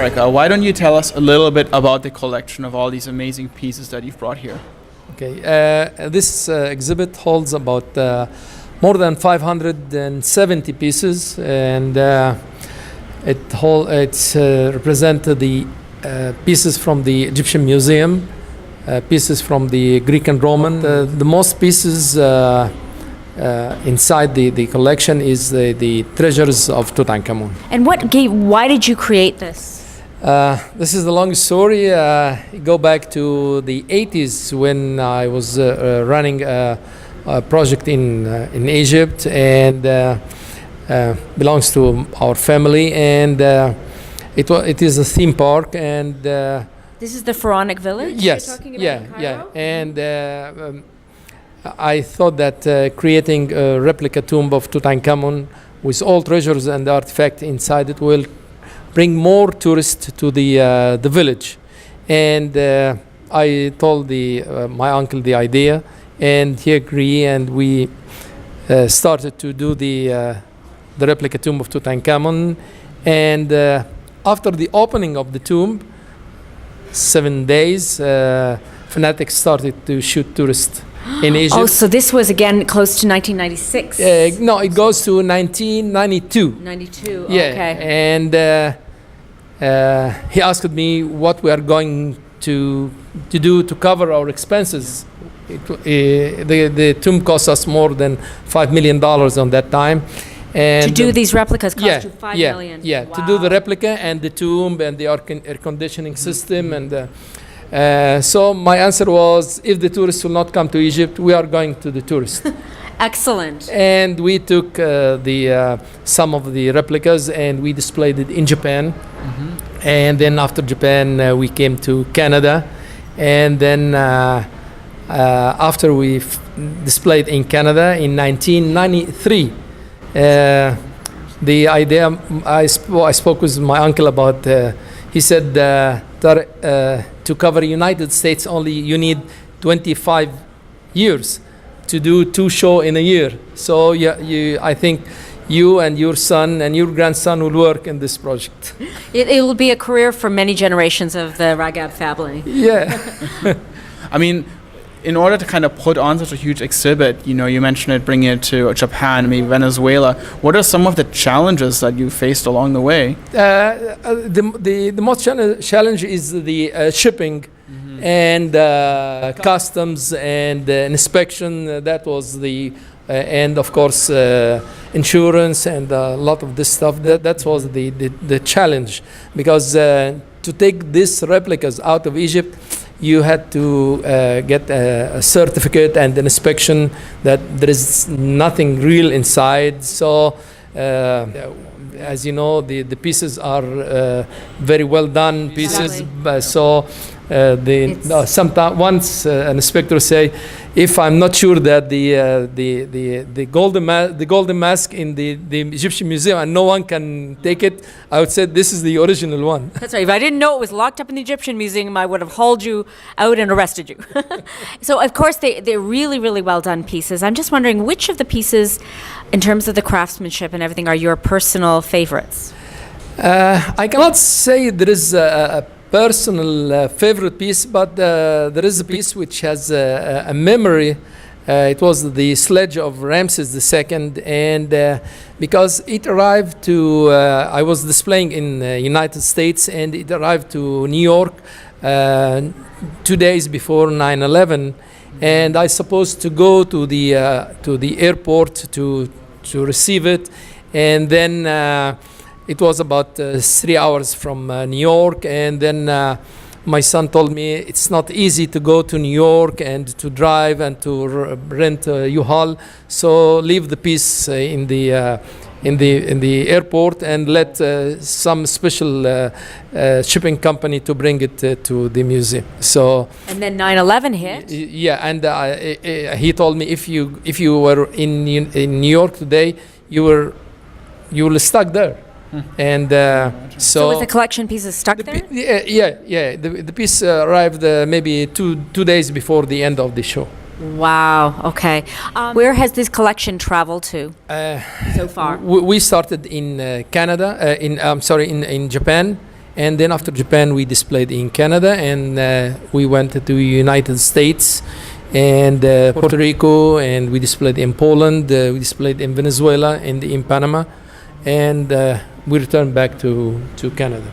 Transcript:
Tarek, why don't you tell us a little bit about the collection of all these amazing pieces that you've brought here? Okay, this exhibit holds about more than 570 pieces, and it's represent the pieces from the Egyptian Museum, pieces from the Greek and Roman. The most pieces inside the collection is the treasures of Tutankhamun. And why did you create this? This is the long story. Go back to the 80s when I was running a project in Egypt, and belongs to our family, and it is a theme park, and this is the Pharaonic village. Yes, you're talking about in Cairo? and I thought that creating a replica tomb of Tutankhamun with all treasures and artifacts inside it will bring more tourists to the village, and I told my uncle the idea, and he agreed, and we started to do the replica tomb of Tutankhamun. And after the opening of the tomb, 7 days, fanatics started to shoot tourists in Egypt. Oh, so this was again close to 1996. No, it goes to 1992. 92. Yeah, Okay. and he asked me what we are going to do to cover our expenses. The tomb cost us more than $5 million on that time. And to do these replicas cost you $5 million. Yeah, wow. To do the replica and the tomb and the air conditioning system. And so my answer was, if the tourists will not come to Egypt, we are going to the tourists. Excellent. And we took some of the replicas and we displayed it in Japan. And then after Japan, we came to Canada. And then after we displayed in Canada in 1993, the idea I spoke with my uncle about. He said, to cover United States only, you need 25 years to do 2 shows in a year. So I think you and your son and your grandson will work in this project. It will be a career for many generations of the Ragab family. Yeah. I mean, in order to kind of put on such a huge exhibit, you mentioned it, bringing it to Japan, maybe Venezuela. What are some of the challenges that you faced along the way? The most challenge is the shipping and customs and inspection. That was and of course insurance and a lot of this stuff. That was the challenge, because to take these replicas out of Egypt, you had to get a certificate and an inspection that there is nothing real inside. So, as you know, the pieces are very well done pieces. Exactly. So, sometimes once an inspector say, if I'm not sure that the golden mask in the Egyptian Museum and no one can take it, I would say this is the original one. That's right. If I didn't know it was locked up in the Egyptian Museum, I would have hauled you out and arrested you. So, of course, they're really, really well done pieces. I'm just wondering, which of the pieces, in terms of the craftsmanship and everything, are your personal favorites? I cannot say there is a personal favorite piece, but there is a piece which has a memory. It was the sledge of Ramses II, and because it arrived to, I was displaying in the United States, and it arrived to New York 2 days before 9/11, and I supposed to go to the airport to receive it, and then it was about 3 hours from New York, and then my son told me it's not easy to go to New York and to drive and to rent a U-Haul, so leave the piece in the airport and let some special shipping company to bring it to the museum. So and then 9/11 hit. Yeah, and he told me if you were in New York today, you were stuck there. And so was the collection pieces stuck there? Yeah. The piece arrived maybe two days before the end of the show. Wow. Okay. Where has this collection traveled to so far? We started in Canada. In Japan, And then after Japan, we displayed in Canada, and we went to United States and Puerto Rico, and we displayed in Poland, we displayed in Venezuela, and in Panama, and we returned back to Canada.